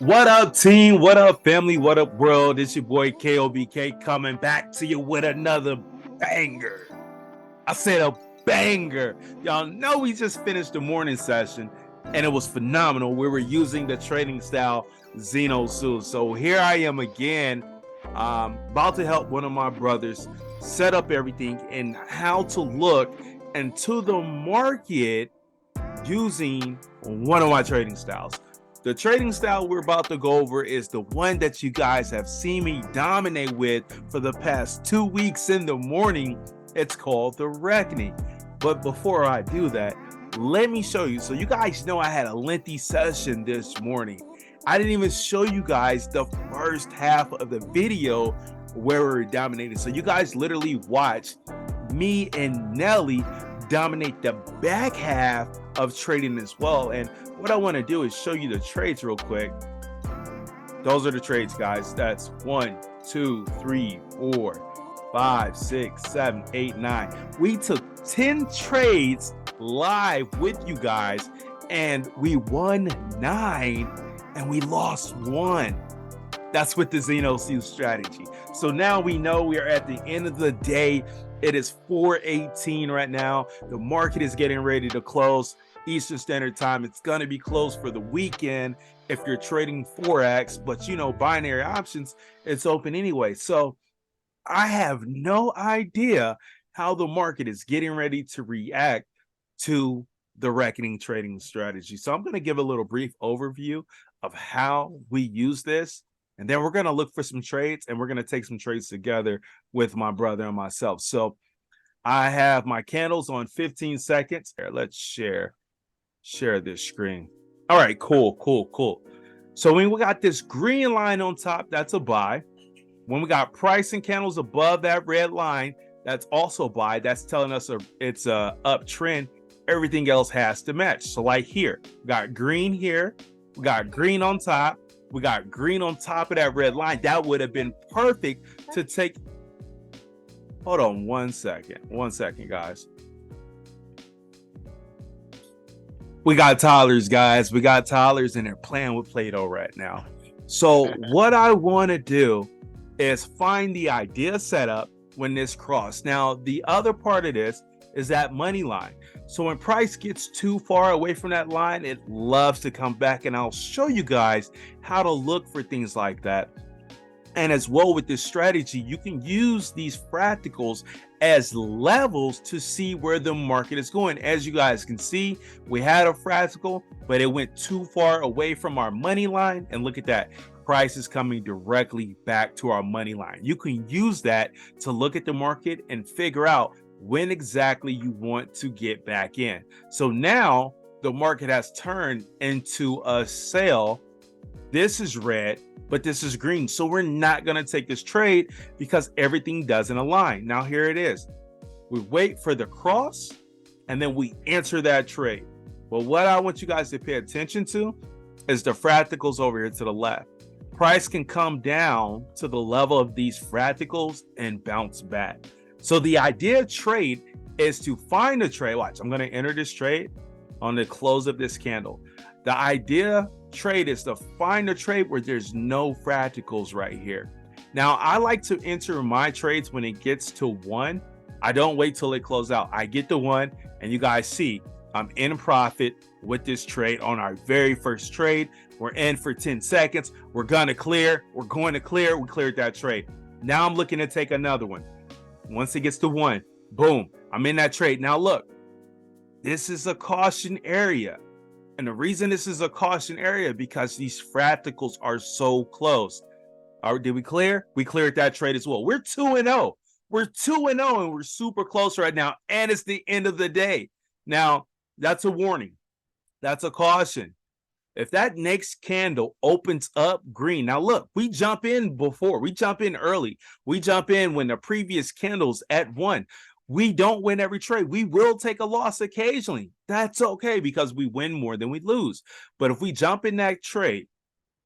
What up, team? What up, family? What up, world? It's your boy KOBK coming back to you with another banger. I said a banger. Y'all know we just finished the morning session and it was phenomenal. We were using the trading style Xeno Suit. So here I am again, about to help one of my brothers set up everything and how to look into the market using one of my trading styles. The trading style we're about to go over is the one that you guys have seen me dominate with for the past 2 weeks in the morning. It's called the Reckoning. But before I do that, let me show you. So you guys know I had a lengthy session this morning. I didn't even show you guys the first half of the video where we were dominating. So you guys literally watched me and Nelly dominate the back half of trading as well. And what I want to do is show you the trades real quick. Those are the trades, guys. That's 1, 2, 3, 4, 5, 6, 7, 8, 9. We took 10 trades live with you guys, and we won 9 and we lost 1. That's with the Xeno Suit strategy. So now we know we are at the end of the day. It is 4:18 right now. The market is getting ready to close Eastern Standard Time. It's going to be closed for the weekend if you're trading Forex, but you know, binary options, it's open anyway. So I have no idea how the market is getting ready to react to the Reckoning trading strategy. So I'm going to give a little brief overview of how we use this. And then we're going to look for some trades, and we're going to take some trades together with my brother and myself. So I have my candles on 15 seconds. Here, let's share this screen. All right, cool. So when we got this green line on top, that's a buy. When we got price and candles above that red line, that's also buy. That's telling us it's a uptrend. Everything else has to match. So like here, we got green here. We got green on top. We got green on top of that red line. That would have been perfect to take. Hold on 1 second. 1 second, guys. We got toddlers, guys. We got toddlers, and they're playing with Play-Doh right now. So what I want to do is find the idea setup when this cross. Now, the other part of this is that money line. So when price gets too far away from that line, it loves to come back, and I'll show you guys how to look for things like that. And as well with this strategy, you can use these fractals as levels to see where the market is going. As you guys can see, we had a fractal, but it went too far away from our money line. And look at that. Price is coming directly back to our money line. You can use that to look at the market and figure out when exactly you want to get back in. So now the market has turned into a sell. This is red, but this is green. So we're not going to take this trade because everything doesn't align. Now here it is. We wait for the cross and then we enter that trade. But what I want you guys to pay attention to is the fractals over here to the left. Price can come down to the level of these fractals and bounce back. So the idea of trade is to find a trade. Watch, I'm going to enter this trade on the close of this candle. The idea trade is to find a trade where there's no fractals right here. Now, I like to enter my trades when it gets to 1. I don't wait till it closes out. I get the 1, and you guys see I'm in profit with this trade on our very first trade. We're in for 10 seconds. We're going to clear. We're going to clear. We cleared that trade. Now I'm looking to take another one. Once it gets to 1, boom, I'm in that trade. Now look, this is a caution area. And the reason this is a caution area because these fractals are so close. All right, did we clear? We cleared that trade as well. We're 2-0. We're 2-0 and we're super close right now. And it's the end of the day. Now, that's a warning. That's a caution. If that next candle opens up green, now look, we jump in before. We jump in early. We jump in when the previous candle's at 1. We don't win every trade. We will take a loss occasionally. That's okay because we win more than we lose. But if we jump in that trade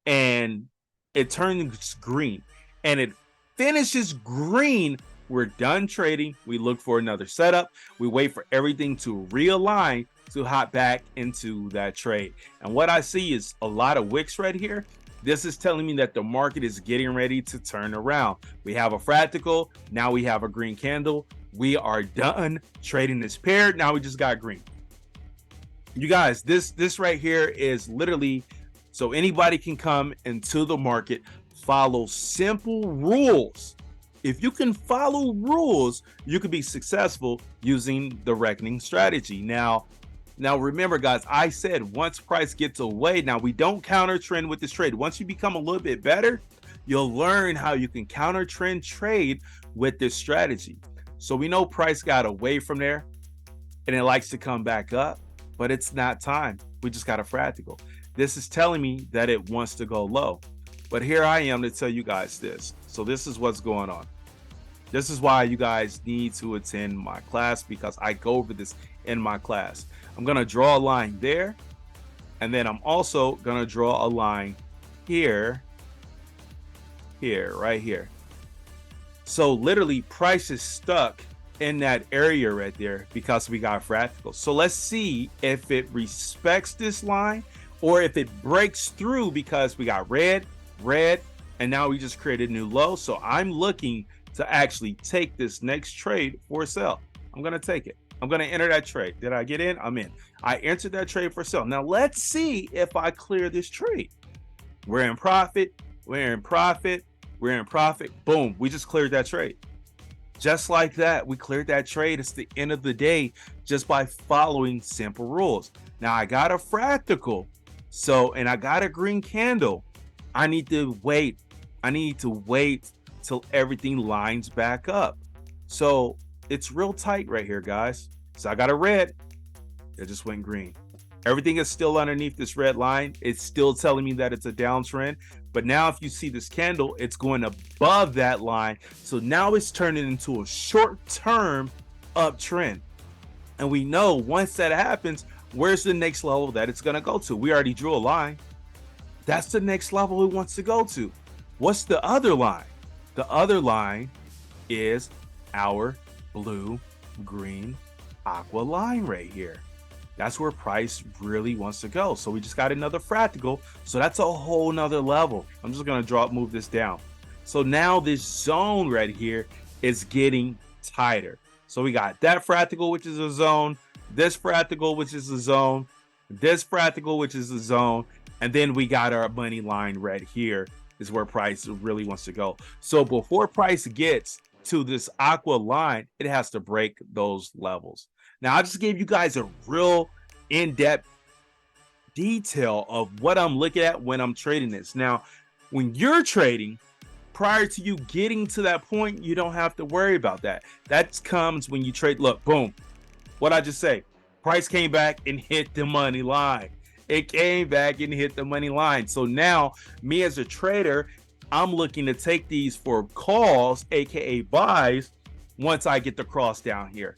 and it turns green and it finishes green, we're done trading. We look for another setup. We wait for everything to realign to hop back into that trade. And what I see is a lot of wicks right here. This is telling me that the market is getting ready to turn around. We have a fractal. Now we have a green candle. We are done trading this pair. Now we just got green. You guys, this right here is literally so anybody can come into the market, follow simple rules. If you can follow rules, you could be successful using the reckoning strategy. Now remember, guys, I said once price gets away, now we don't counter trend with this trade. Once you become a little bit better, you'll learn how you can counter trend trade with this strategy. So we know price got away from there and it likes to come back up, but it's not time. We just got a fractal. This is telling me that it wants to go low. But here I am to tell you guys this. So this is what's going on. This is why you guys need to attend my class, because I go over this in my class. I'm going to draw a line there. And then I'm also going to draw a line here, right here. So literally price is stuck in that area right there because we got fractals. So let's see if it respects this line or if it breaks through, because we got red, and now we just created a new low. So I'm looking to actually take this next trade for sell. I'm going to take it. I'm going to enter that trade. Did I get in? I'm in. I entered that trade for sell. Now let's see if I clear this trade. We're in profit. We're in profit. We're in profit. Boom. We just cleared that trade. Just like that, we cleared that trade. It's the end of the day just by following simple rules. Now I got a fractal. So, and I got a green candle. I need to wait. I need to wait till everything lines back up. So it's real tight right here, guys. So I got a red. It just went green. Everything is still underneath this red line. It's still telling me that it's a downtrend. But now if you see this candle, it's going above that line. So now it's turning into a short-term uptrend. And we know once that happens, where's the next level that it's going to go to? We already drew a line. That's the next level it wants to go to. What's the other line? The other line is our blue, green, aqua line right here. That's where price really wants to go. So we just got another fractal. So that's a whole nother level. I'm just going to move this down. So now this zone right here is getting tighter. So we got that fractal, which is a zone, this fractal, which is a zone, this fractal, which is a zone, and then we got our money line right here is where price really wants to go. So before price gets to this aqua line, it has to break those levels. Now, I just gave you guys a real in-depth detail of what I'm looking at when I'm trading this. Now, when you're trading, prior to you getting to that point, you don't have to worry about that. That comes when you trade. Look, boom. What I just say, price came back and hit the money line. It came back and hit the money line. So now, me as a trader, I'm looking to take these for calls, aka buys, once I get the cross down here.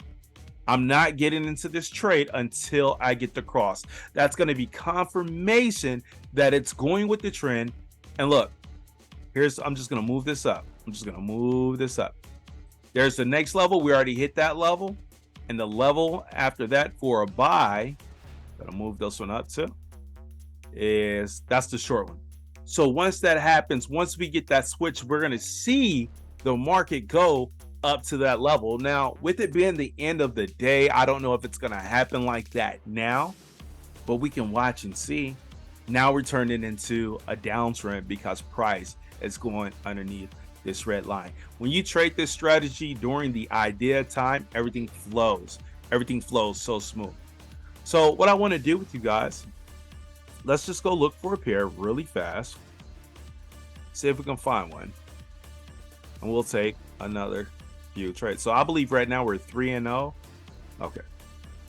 I'm not getting into this trade until I get the cross. That's going to be confirmation that it's going with the trend. And look, I'm just going to move this up. There's the next level. We already hit that level. And the level after that for a buy, gotta move this one up too, that's the short one. So once that happens, once we get that switch, we're going to see the market go up to that level. Now, with it being the end of the day, I don't know if it's going to happen like that now, but we can watch and see. Now we're turning into a downtrend because price is going underneath this red line. When you trade this strategy during the idea time, everything flows. Everything flows so smooth. So what I want to do with you guys, let's just go look for a pair really fast. See if we can find one. And we'll take another few trades. So I believe right now we're 3-0. Okay.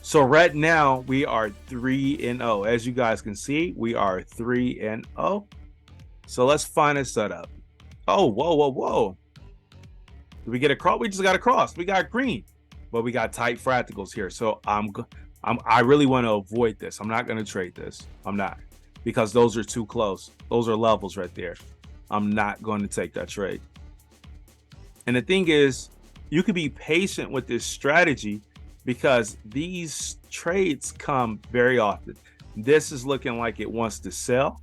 So right now we are 3-0. As you guys can see, we are 3-0. So let's find a setup. Oh, whoa. Did we get a cross? We just got a cross. We got green, but we got tight fractals here. So I really want to avoid this. I'm not going to trade this. I'm not, because those are too close. Those are levels right there. I'm not going to take that trade. And the thing is, you could be patient with this strategy because these trades come very often. This is looking like it wants to sell.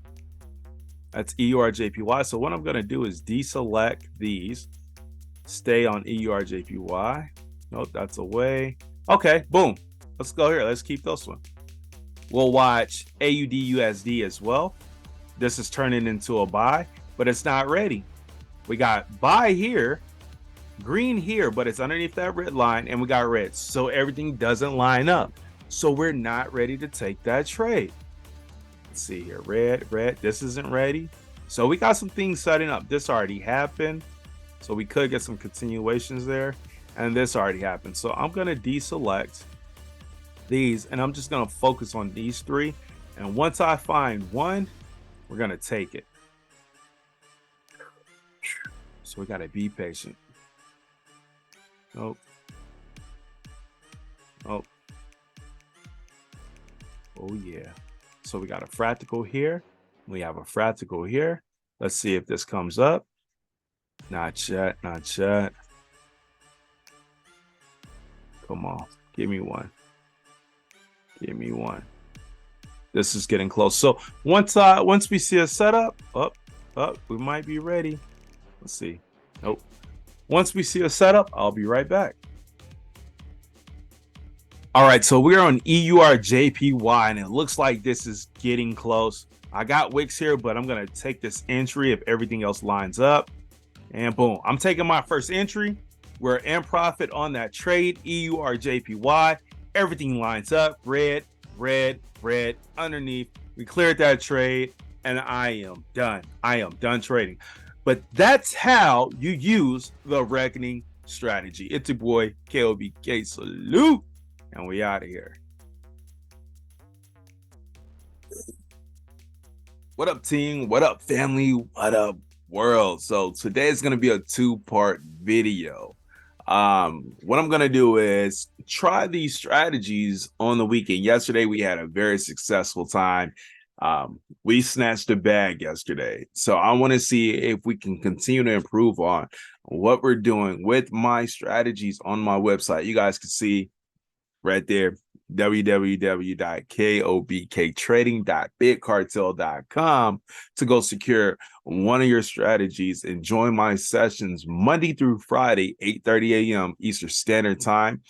That's EURJPY. So what I'm going to do is deselect these, stay on EURJPY. Nope, that's away. Okay, boom. Let's go here. Let's keep this one. We'll watch AUDUSD as well. This is turning into a buy, but it's not ready. We got buy here, green here, but it's underneath that red line, and we got red. So everything doesn't line up. So we're not ready to take that trade. Let's see here, red, this isn't ready. So we got some things setting up. This already happened. So we could get some continuations there. And this already happened. So I'm going to deselect these, and I'm just going to focus on these three. And once I find one, we're going to take it. So we got to be patient. Nope. Oh. Oh yeah. So we got a fractal here. We have a fractal here. Let's see if this comes up. Not yet, not yet. Come on, give me one. Give me one. This is getting close. So once we see a setup, we might be ready. Let's see. Nope. Once we see a setup, I'll be right back. All right, so we're on EURJPY, and it looks like this is getting close. I got wicks here, but I'm gonna take this entry if everything else lines up. And boom, I'm taking my first entry. We're in profit on that trade, EURJPY. Everything lines up, red, red, red underneath. We cleared that trade, and I am done. I am done trading. But that's how you use the reckoning strategy. It's your boy, KOBK. Salute. And we out of here. What up, team? What up, family? What up, world? So today is going to be a two-part video. What I'm going to do is try these strategies on the weekend. Yesterday, we had a very successful time. We snatched a bag yesterday. So I want to see if we can continue to improve on what we're doing with my strategies on my website. You guys can see right there, www.kobktrading.bitcartel.com to go secure one of your strategies and join my sessions Monday through Friday, 8:30 a.m. Eastern Standard Time,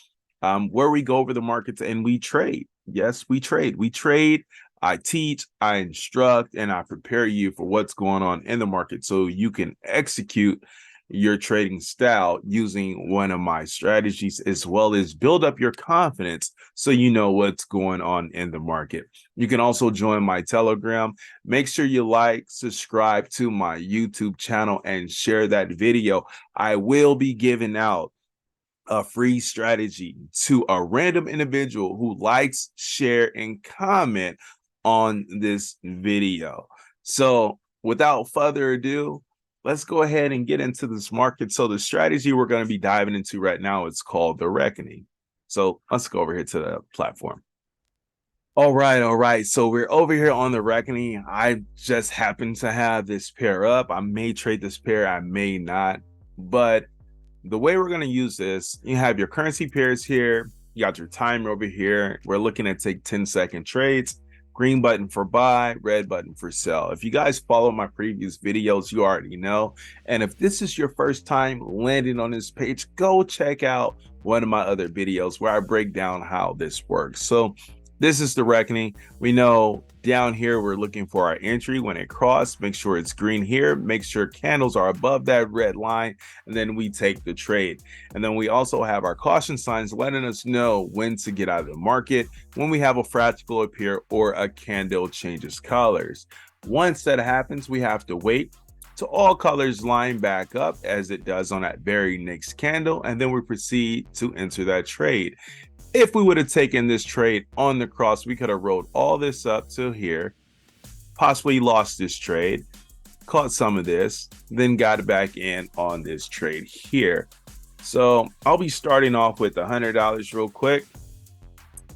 where we go over the markets and we trade. Yes, we trade. We trade. I teach, I instruct, and I prepare you for what's going on in the market so you can execute your trading style using one of my strategies, as well as build up your confidence so you know what's going on in the market. You can also join my Telegram. Make sure you like, subscribe to my YouTube channel, and share that video. I will be giving out a free strategy to a random individual who likes, share, and comment on this video. So without further ado, let's go ahead and get into this market. So the strategy we're going to be diving into right now is called the reckoning. So let's go over here to the platform. All right. So we're over here on the reckoning. I just happen to have this pair up. I may trade this pair, I may not. But the way we're going to use this, you have your currency pairs here. You got your timer over here. We're looking at take 10-second trades. Green button for buy, red button for sell. If you guys follow my previous videos, you already know. And if this is your first time landing on this page, go check out one of my other videos where I break down how this works. So this is the reckoning. We know down here, we're looking for our entry. When it crosses, make sure it's green here. Make sure candles are above that red line, and then we take the trade. And then we also have our caution signs letting us know when to get out of the market, when we have a fractal appear or a candle changes colors. Once that happens, we have to wait till all colors line back up as it does on that very next candle, and then we proceed to enter that trade. If we would have taken this trade on the cross, we could have rolled all this up to here, possibly lost this trade, caught some of this, then got back in on this trade here. So I'll be starting off with $100 real quick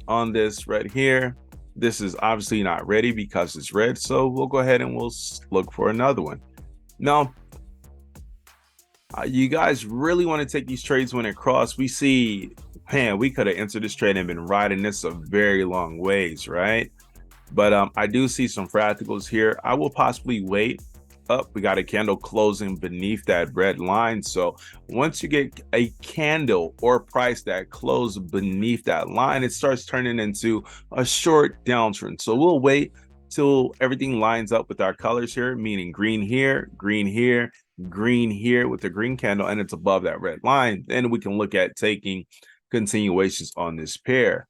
on this right here. This is obviously not ready because it's red, so we'll go ahead and we'll look for another one. Now, you guys really want to take these trades when it cross. We see, man, we could have entered this trade and been riding this a very long ways, right? But I do see some fractals here. I will possibly wait up. We got a candle closing beneath that red line. So once you get a candle or price that closes beneath that line, it starts turning into a short downtrend. So we'll wait till everything lines up with our colors here, meaning green here, green here, green here with the green candle, and it's above that red line. Then we can look at taking continuations on this pair.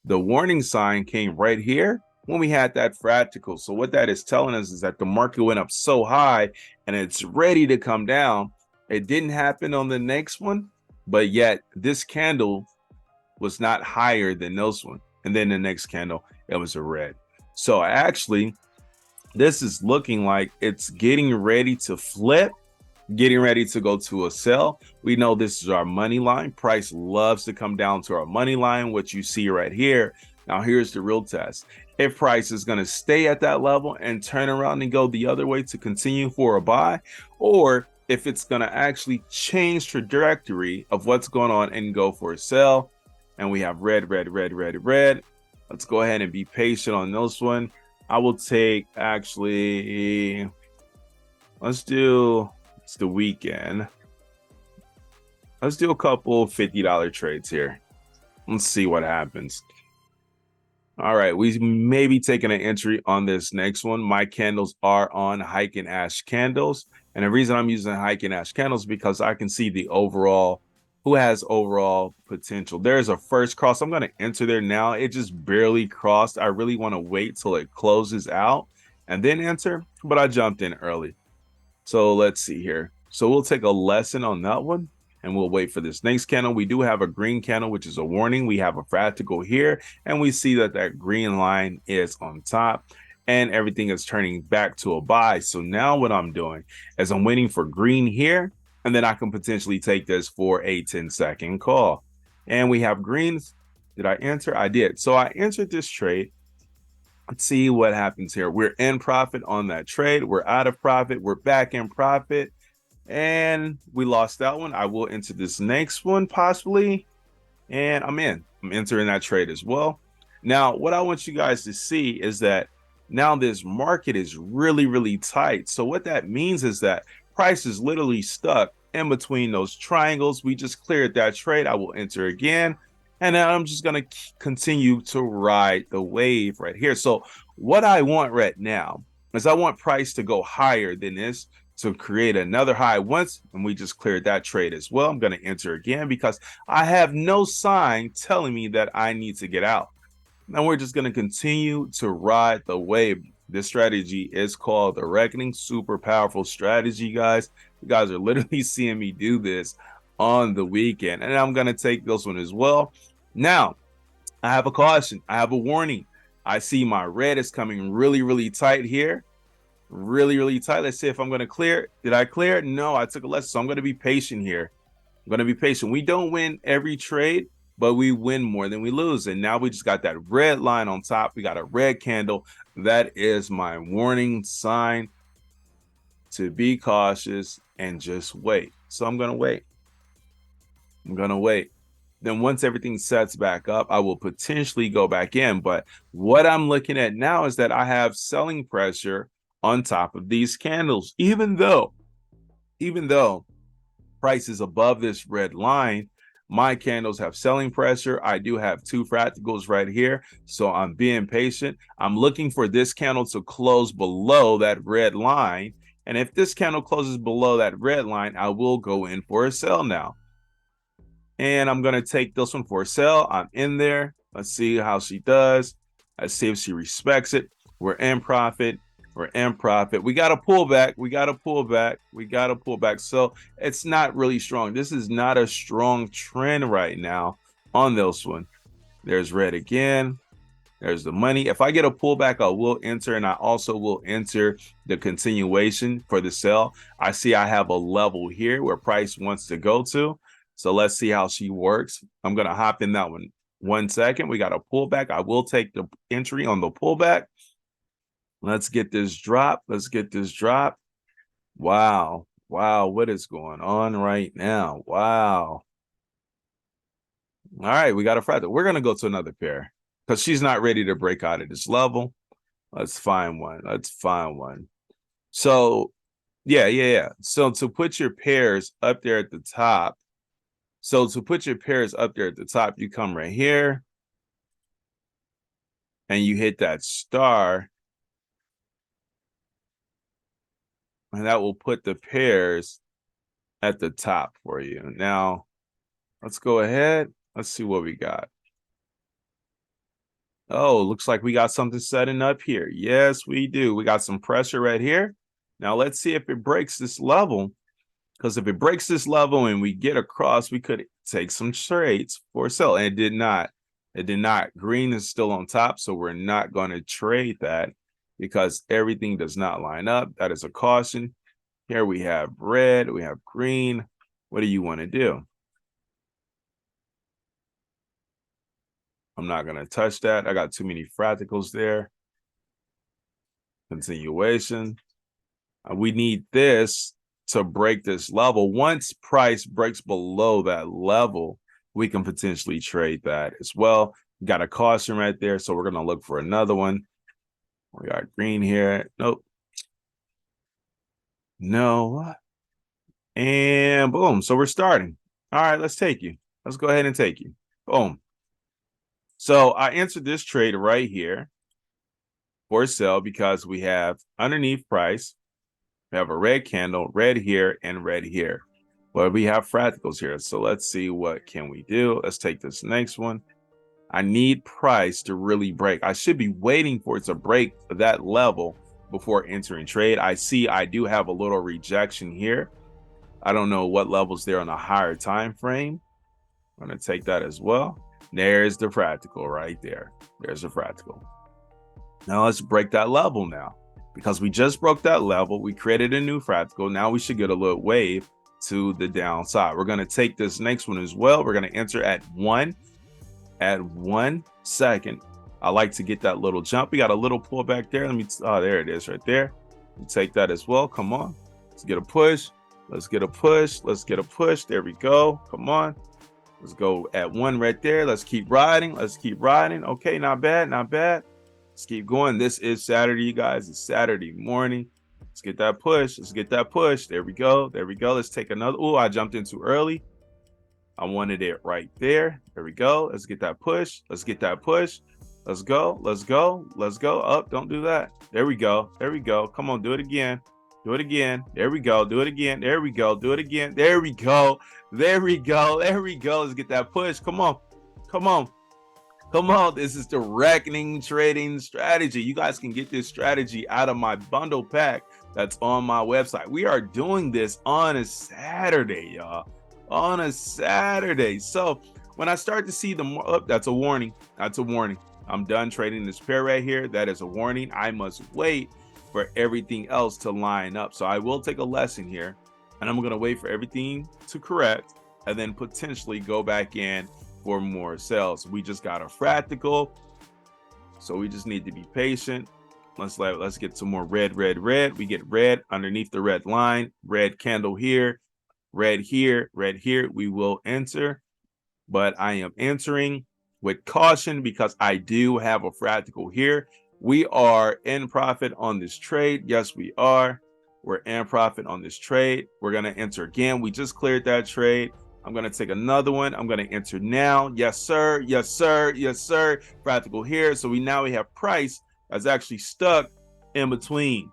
The warning sign came right here when we had that fractal. So what that is telling us is that the market went up so high and it's ready to come down. It didn't happen on the next one, but yet this candle was not higher than this one. And then the next candle, it was a red. So actually, this is looking like it's getting ready to flip, getting ready to go to a sell. We know this is our money line. Price loves to come down to our money line, what you see right here. Now, here's the real test. If price is going to stay at that level and turn around and go the other way to continue for a buy, or if it's going to actually change trajectory of what's going on and go for a sell. And we have red, red, red, red, red. Let's go ahead and be patient on this one. I will take, actually, let's do, it's the weekend. Let's do a couple $50 trades here. Let's see what happens. All right, we may be taking an entry on this next one. My candles are on hike and ash candles. And the reason I'm using hike and ash candles is because I can see the overall, who has overall potential. There's a first cross. I'm going to enter there now. It just barely crossed. I really want to wait till it closes out and then enter, but I jumped in early. So let's see here. So we'll take a lesson on that one and we'll wait for this next candle. We do have a green candle, which is a warning. We have a fractal here, and we see that that green line is on top and everything is turning back to a buy. So now what I'm doing is I'm waiting for green here, and then I can potentially take this for a 10-second call. And we have greens. Did I enter? I did. So I entered this trade. Let's see what happens here. We're in profit on that trade. We're out of profit. We're back in profit. And we lost that one. I will enter this next one possibly. And I'm in. I'm entering that trade as well. Now, what I want you guys to see is that now this market is really, really tight. So what that means is that price is literally stuck in between those triangles. We just cleared that trade. I will enter again. And then I'm just going to continue to ride the wave right here. So what I want right now is I want price to go higher than this to create another high once. And we just cleared that trade as well. I'm going to enter again because I have no sign telling me that I need to get out. Now we're just going to continue to ride the wave. This strategy is called the Reckoning. Super powerful strategy, guys. You guys are literally seeing me do this on the weekend. And I'm going to take this one as well. Now, I have a caution. I have a warning. I see my red is coming really, really tight here. Really, really tight. Let's see if I'm going to clear. Did I clear? No, I took a lesson. So I'm going to be patient here. I'm going to be patient. We don't win every trade, but we win more than we lose. And now we just got that red line on top. We got a red candle. That is my warning sign to be cautious and just wait. So I'm going to wait. I'm going to wait. Then once everything sets back up, I will potentially go back in. But what I'm looking at now is that I have selling pressure on top of these candles. Even though price is above this red line, my candles have selling pressure. I do have two fractals right here. So I'm being patient. I'm looking for this candle to close below that red line. And if this candle closes below that red line, I will go in for a sell now. And I'm going to take this one for a sell. I'm in there. Let's see how she does. Let's see if she respects it. We're in profit. We're in profit. We got to pull back. We got to pull back. We got to pull back. So it's not really strong. This is not a strong trend right now on this one. There's red again. There's the money. If I get a pullback, I will enter, and I also will enter the continuation for the sell. I see I have a level here where price wants to go to. So let's see how she works. I'm going to hop in that one. 1 second. We got a pullback. I will take the entry on the pullback. Let's get this drop. Let's get this drop. Wow. Wow. What is going on right now? Wow. All right. We got a fractal. We're going to go to another pair because she's not ready to break out of this level. Let's find one. Let's find one. So Yeah. So to put your pairs up there at the top, you come right here and you hit that star, and that will put the pairs at the top for you. Now, let's go ahead. Let's see what we got. Oh, looks like we got something setting up here. Yes, we do. We got some pressure right here. Now, let's see if it breaks this level. Because if it breaks this level and we get across, we could take some trades for a sell. And it did not. It did not. Green is still on top, so we're not going to trade that because everything does not line up. That is a caution. Here we have red, we have green. What do you want to do? I'm not going to touch that. I got too many fractals there. Continuation. We need this to break this level. Once price breaks below that level, we can potentially trade that as well. Got a caution right there, so we're going to look for another one. We got green here. Nope. No. And boom. So we're starting. All right, let's take you. Let's go ahead and take you. Boom. So I entered this trade right here for sell because we have underneath price. We have a red candle, red here, and red here. But we have fractals here. So let's see what can we do. Let's take this next one. I need price to really break. I should be waiting for it to break that level before entering trade. I see I do have a little rejection here. I don't know what levels there on a higher time frame. I'm going to take that as well. There's the fractal right there. There's the fractal. Now let's break that level now. Because we just broke that level, we created a new fractal. Now we should get a little wave to the downside. We're going to take this next one as well. We're going to enter at 1 second. I like to get that little jump. We got a little pullback there. There it is right there. Take that as well. Come on. Let's get a push. Let's get a push. Let's get a push. There we go. Come on. Let's go at 1 right there. Let's keep riding. Let's keep riding. Okay, not bad. Not bad. Let's keep going. This is Saturday, you guys. It's Saturday morning. Let's get that push. Let's get that push. There we go. There we go. Let's take another. Oh, I jumped in too early. I wanted it right there. There we go. Let's get that push. Let's get that push. Let's go. Let's go. Let's go. Up. Don't do that. There we go. There we go. Come on. Do it again. Do it again. There we go. Do it again. There we go. Do it again. There we go. There we go. There we go. Let's get that push. Come on. Come on. Come on, this is the reckoning trading strategy. You guys can get this strategy out of my bundle pack that's on my website. We are doing this on a Saturday, y'all. On a Saturday. So when I start to see that's a warning. That's a warning. I'm done trading this pair right here. That is a warning. I must wait for everything else to line up. So I will take a lesson here, and I'm going to wait for everything to correct and then potentially go back in for more sales. We just got a fractal, so we just need to be patient. Let's get some more red. We get red underneath the red line, red candle here, red here, red here. We will enter, but I am entering with caution because I do have a fractal here. We are in profit on this trade. Yes, we are. We're in profit on this trade. We're going to enter again. We just cleared that trade. I'm going to take another one. I'm going to enter now. Yes, sir. Yes, sir. Yes, sir. Fractal here. So we have price that's actually stuck in between.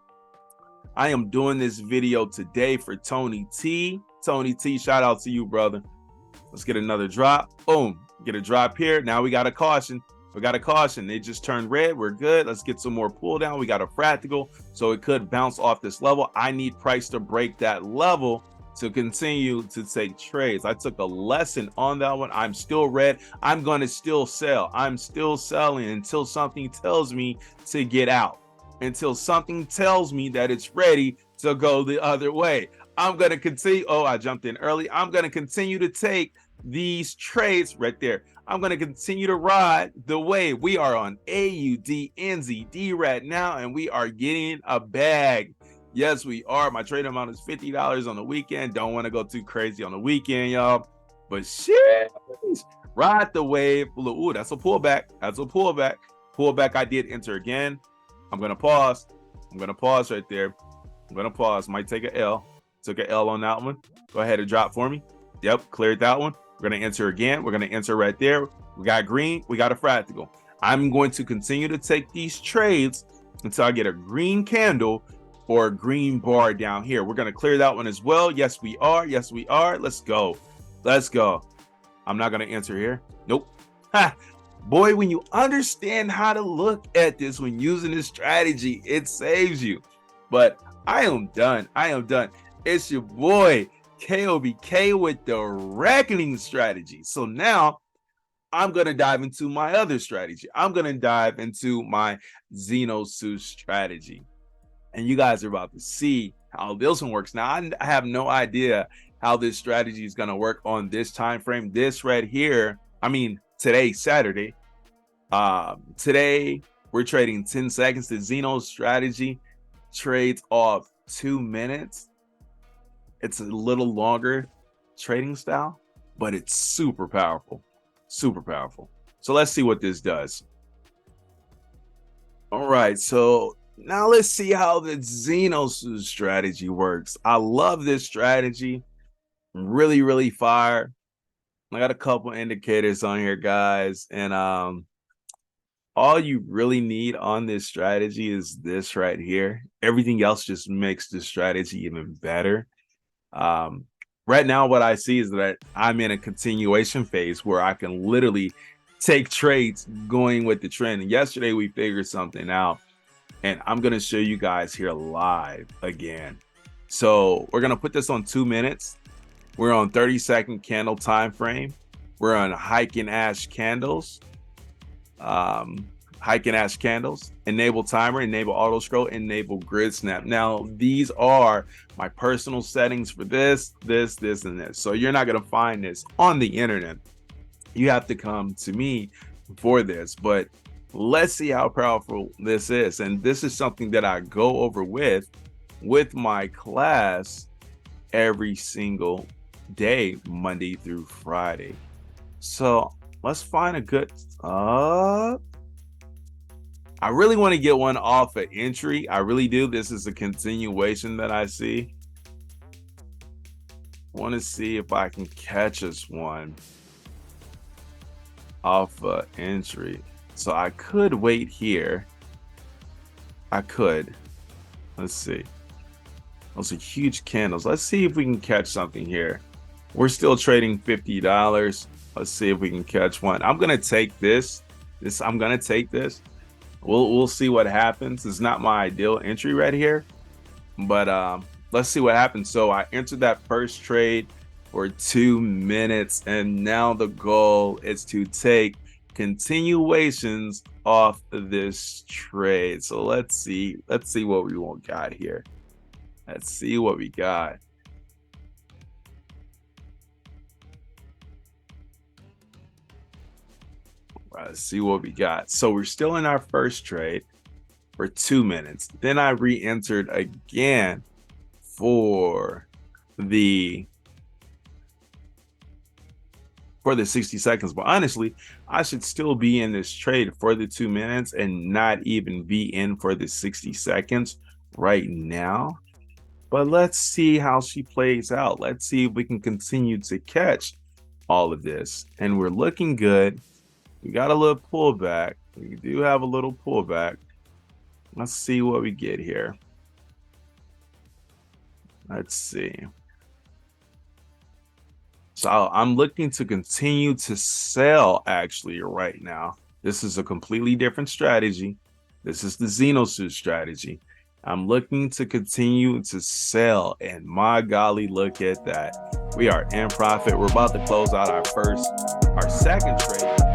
I am doing this video today for Tony T. Tony T, shout out to you, brother. Let's get another drop. Boom. Get a drop here. Now we got a caution. We got a caution. They just turned red. We're good. Let's get some more pull down. We got a fractal, so it could bounce off this level. I need price to break that level to continue to take trades. I took a lesson on that one. I'm still red. I'm going to still sell. I'm still selling until something tells me to get out, until something tells me that it's ready to go the other way. I'm going to continue. Oh, I jumped in early. I'm going to continue to take these trades right there. I'm going to continue to ride the wave. We are on AUDNZD right now, and we are getting a bag. Yes, we are. My trade amount is $50 on the weekend. Don't want to go too crazy on the weekend, y'all. But shit, ride the wave. Ooh, that's a pullback. That's a pullback. Pullback. I did enter again. I'm going to pause. I'm going to pause right there. I'm gonna pause. Might take an L. Took an L on that one. Go ahead and drop for me. Yep, cleared that one. We're gonna enter again. We're gonna enter right there. We got green. We got a fractal. I'm going to continue to take these trades until I get a green candle or a green bar down here. We're gonna clear that one as well. Yes, we are. Yes, we are. Let's go. Let's go. I'm not gonna enter here. Nope. Ha. Boy, when you understand how to look at this when using this strategy, it saves you. But I am done. I am done. It's your boy KOBK with the reckoning strategy. So now I'm going to dive into my other strategy. I'm going to dive into my Xenosus strategy. And you guys are about to see how this one works. Now, I have no idea how this strategy is going to work on this time frame. This right here, today, Saturday. Today, we're trading 10 seconds. The Xeno strategy trades off 2 minutes. It's a little longer trading style, but it's super powerful. Super powerful. So let's see what this does. All right, so now let's see how the Xenosus strategy works. I love this strategy. Really, really fire. I got a couple indicators on here, guys, and all you really need on this strategy is this right here. Everything else just makes the strategy even better. Right now, what I see is that I'm in a continuation phase where I can literally take trades going with the trend. And yesterday, we figured something out, and I'm going to show you guys here live again. So we're going to put this on 2 minutes. We're on 30-second candle time frame. We're on hike and ash candles. Enable timer, enable auto scroll, enable grid snap. Now, these are my personal settings for this, and this. So you're not going to find this on the internet. You have to come to me for this, but let's see how powerful this is. And this is something that I go over with my class every single day, Monday through Friday. So let's find a good, I really want to get one off an entry. I really do. This is a continuation that I see. I want to see if I can catch us one off an entry. So I could wait here. I could. Let's see. Those are huge candles. Let's see if we can catch something here. We're still trading $50. Let's see if we can catch one. I'm going to take this. I'm going to take this. We'll see what happens. It's not my ideal entry right here, but let's see what happens. So I entered that first trade for 2 minutes, and now the goal is to take continuations off of this trade. So let's see what we got here. Let's see what we got. Let's see what we got. So we're still in our first trade for 2 minutes. Then I re-entered again for the 60 seconds. But honestly, I should still be in this trade for the 2 minutes and not even be in for the 60 seconds right now. But let's see how she plays out. Let's see if we can continue to catch all of this. And we're looking good. We got a little pullback. We do have a little pullback. Let's see what we get here. Let's see. So I'm looking to continue to sell actually right now. This is a completely different strategy. This is the Xenosus strategy. I'm looking to continue to sell, and my golly, look at that. We are in profit. We're about to close out our second trade.